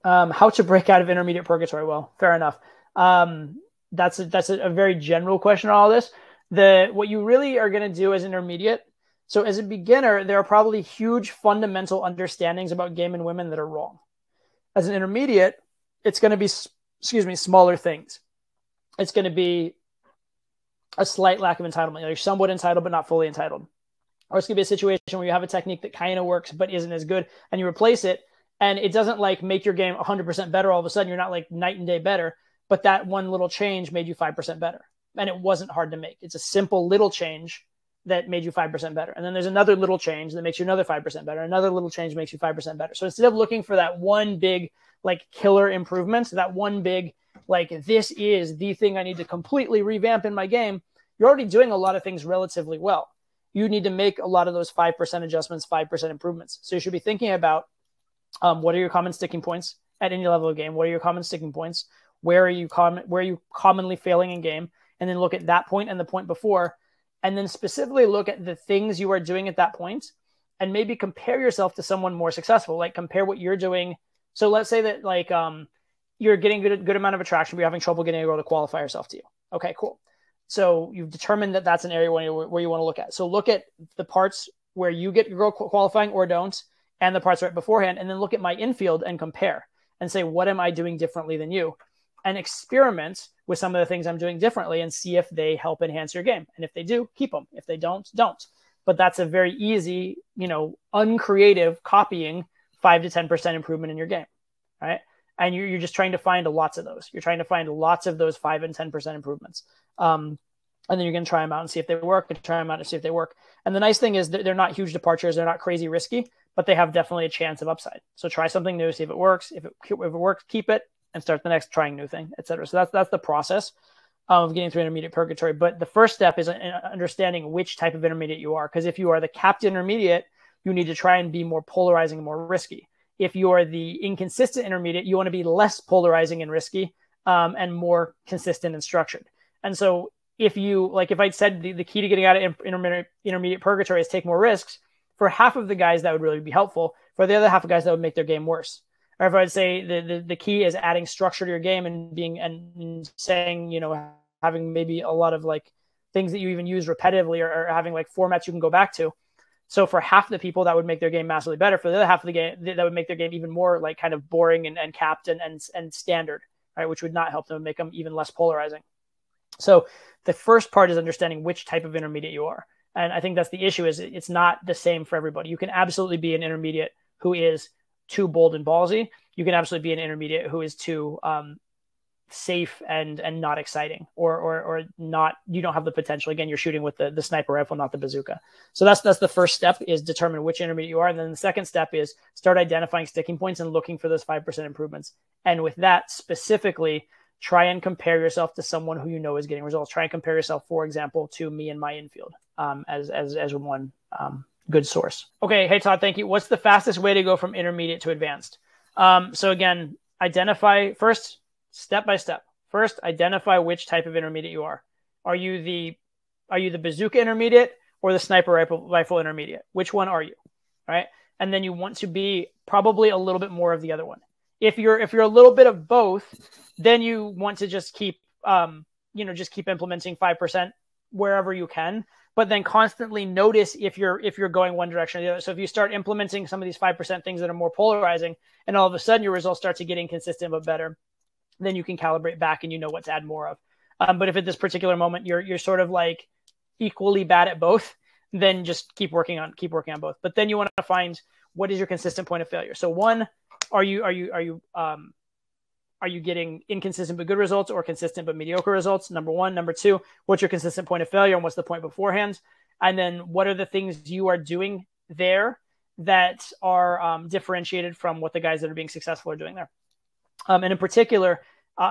How to break out of intermediate purgatory? Well, fair enough. That's a very general question on all this. What you really are going to do as intermediate. So as a beginner, there are probably huge fundamental understandings about game and women that are wrong. As an intermediate, it's going to be, smaller things. It's going to be a slight lack of entitlement. You're somewhat entitled, but not fully entitled. Or it's going to be a situation where you have a technique that kind of works, but isn't as good, and you replace it, and it doesn't like make your game 100% better. All of a sudden, you're not like night and day better, but that one little change made you 5% better. And it wasn't hard to make. It's a simple little change that made you 5% better. And then there's another little change that makes you another 5% better. Another little change makes you 5% better. So instead of looking for that one big like killer improvement, that one big, like, this is the thing I need to completely revamp in my game, you're already doing a lot of things relatively well. You need to make a lot of those 5% adjustments, 5% improvements. So you should be thinking about what are your common sticking points at any level of game? What are your common sticking points? Where are you commonly failing in game? And then look at that point and the point before, and then specifically look at the things you are doing at that point and maybe compare yourself to someone more successful. Like compare what you're doing. So let's say that like you're getting good amount of attraction, but you're having trouble getting a girl to qualify herself to you. Okay, cool. So you've determined that that's an area where you want to look at. So look at the parts where you get your girl qualifying or don't, and the parts right beforehand, and then look at my infield and compare and say, what am I doing differently than you? And experiment with some of the things I'm doing differently and see if they help enhance your game. And if they do, keep them. If they don't, don't. But that's a very easy, uncreative copying 5 to 10% improvement in your game, right? And you're just trying to find lots of those. You're trying to find lots of those 5 and 10% improvements. And then you're going to try them out and see if they work, and try them out and see if they work. And the nice thing is that they're not huge departures. They're not crazy risky, but they have definitely a chance of upside. So try something new, see if it works. If it works, keep it and start the next trying new thing, etc. So that's the process of getting through intermediate purgatory. But the first step is understanding which type of intermediate you are. Because if you are the capped intermediate, you need to try and be more polarizing and more risky. If you are the inconsistent intermediate, you want to be less polarizing and risky and more consistent and structured. And so if I said the key to getting out of intermediate purgatory is take more risks, for half of the guys, that would really be helpful. For the other half of guys, that would make their game worse. Or if I'd say the key is adding structure to your game and saying, having maybe a lot of like things that you even use repetitively or having like formats you can go back to. So for half the people, that would make their game massively better. For the other half of the game, that would make their game even more like kind of boring and capped and standard, right? Which would not help them, make them even less polarizing. So the first part is understanding which type of intermediate you are. And I think that's the issue, is it's not the same for everybody. You can absolutely be an intermediate who is too bold and ballsy. You can absolutely be an intermediate who is too safe and not exciting, or not, you don't have the potential. Again, you're shooting with the sniper rifle, not the bazooka. So that's the first step, is determine which intermediate you are. And then the second step is start identifying sticking points and looking for those 5% improvements. And with that specifically, try and compare yourself to someone who you know is getting results. Try and compare yourself, for example, to me and my infield as one good source. Okay. Hey, Todd, thank you. What's the fastest way to go from intermediate to advanced? So again, identify first, step by step. First, identify which type of intermediate you are. Are you the bazooka intermediate or the sniper rifle intermediate? Which one are you? Right. And then you want to be probably a little bit more of the other one. If you're a little bit of both, then you want to just keep implementing 5% wherever you can, but then constantly notice if you're going one direction or the other. So if you start implementing some of these 5% things that are more polarizing, and all of a sudden your results start to get inconsistent but better, then you can calibrate back and you know what to add more of. But if at this particular moment you're sort of like equally bad at both, then just keep working on both. But then you want to find what is your consistent point of failure. So one, are you getting inconsistent but good results, or consistent but mediocre results? Number one. Number two, what's your consistent point of failure and what's the point beforehand? And then what are the things you are doing there that are differentiated from what the guys that are being successful are doing there? And in particular,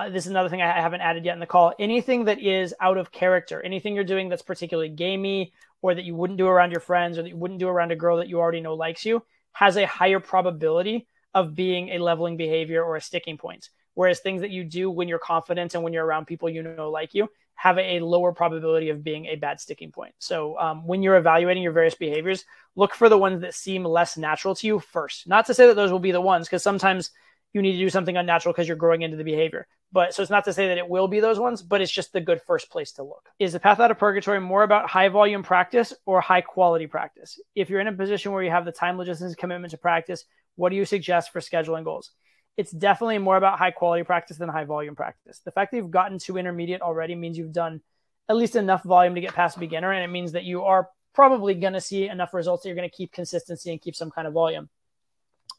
this is another thing I haven't added yet in the call. Anything that is out of character, anything you're doing that's particularly gamey, or that you wouldn't do around your friends, or that you wouldn't do around a girl that you already know likes you, has a higher probability of being a leveling behavior or a sticking point. Whereas things that you do when you're confident and when you're around people you know like you have a lower probability of being a bad sticking point. So when you're evaluating your various behaviors, look for the ones that seem less natural to you first. Not to say that those will be the ones, because sometimes you need to do something unnatural because you're growing into the behavior. But so it's not to say that it will be those ones, but it's just the good first place to look. Is the path out of purgatory more about high volume practice or high quality practice? If you're in a position where you have the time, logistics, commitment to practice, what do you suggest for scheduling goals? It's definitely more about high quality practice than high volume practice. The fact that you've gotten to intermediate already means you've done at least enough volume to get past beginner. And it means that you are probably going to see enough results that you're going to keep consistency and keep some kind of volume.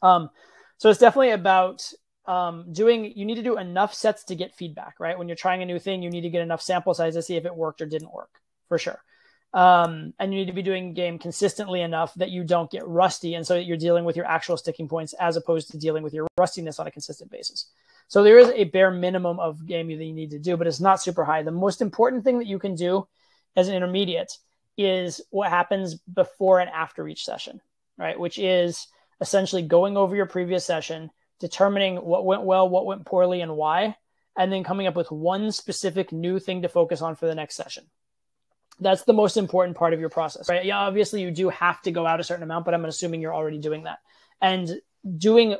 So it's definitely about you need to do enough sets to get feedback, right? When you're trying a new thing, you need to get enough sample size to see if it worked or didn't work, for sure. And you need to be doing game consistently enough that you don't get rusty, and so that you're dealing with your actual sticking points as opposed to dealing with your rustiness on a consistent basis. So there is a bare minimum of game that you need to do, but it's not super high. The most important thing that you can do as an intermediate is what happens before and after each session, right? Which is essentially going over your previous session, determining what went well, what went poorly, and why, and then coming up with one specific new thing to focus on for the next session. That's the most important part of your process, right? Yeah, obviously you do have to go out a certain amount, but I'm assuming you're already doing that. And doing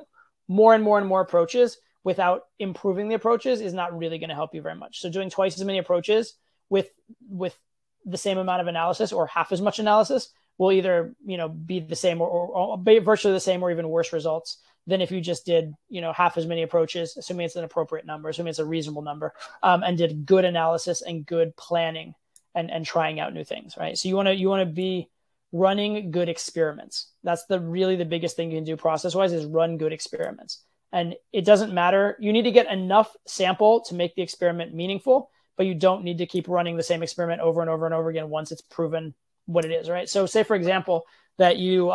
more and more and more approaches without improving the approaches is not really going to help you very much. So doing twice as many approaches with the same amount of analysis or half as much analysis will either, be the same or be virtually the same or even worse results than if you just did, half as many approaches, assuming it's an appropriate number, assuming it's a reasonable number, and did good analysis and good planning and trying out new things, right? So you want to be running good experiments. That's really the biggest thing you can do process-wise is run good experiments. And it doesn't matter. You need to get enough sample to make the experiment meaningful, but you don't need to keep running the same experiment over and over and over again once it's proven what it is, right? So say, for example, that you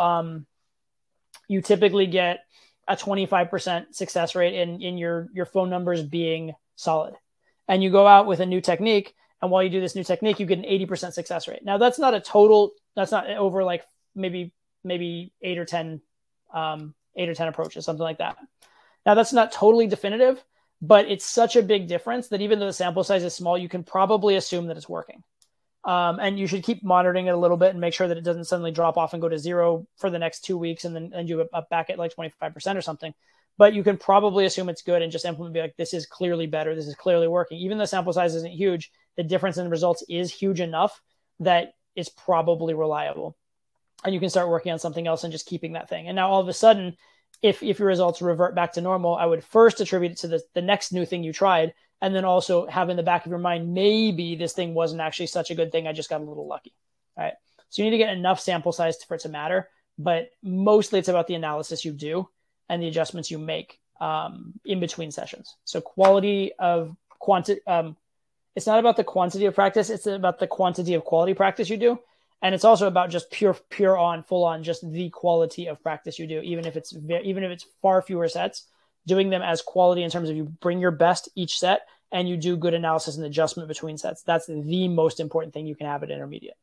typically get a 25% success rate in your phone numbers being solid. And you go out with a new technique, and while you do this new technique, you get an 80% success rate. Now, that's not over like maybe 8 or 10 approaches, something like that. Now, that's not totally definitive, but it's such a big difference that even though the sample size is small, you can probably assume that it's working. And you should keep monitoring it a little bit and make sure that it doesn't suddenly drop off and go to 0 for the next 2 weeks and then you up back at like 25% or something. But you can probably assume it's good and just implement, be like, this is clearly better. This is clearly working. Even though the sample size isn't huge, the difference in the results is huge enough that it's probably reliable. And you can start working on something else and just keeping that thing. And now all of a sudden, if your results revert back to normal, I would first attribute it to the next new thing you tried. And then also have in the back of your mind, maybe this thing wasn't actually such a good thing. I just got a little lucky. All right. So you need to get enough sample size for it to matter. But mostly it's about the analysis you do and the adjustments you make in between sessions. So quality of quantity. It's not about the quantity of practice. It's about the quantity of quality practice you do. And it's also about just pure on, full on, just the quality of practice you do, even if it's far fewer sets, doing them as quality in terms of you bring your best each set and you do good analysis and adjustment between sets. That's the most important thing you can have at intermediate.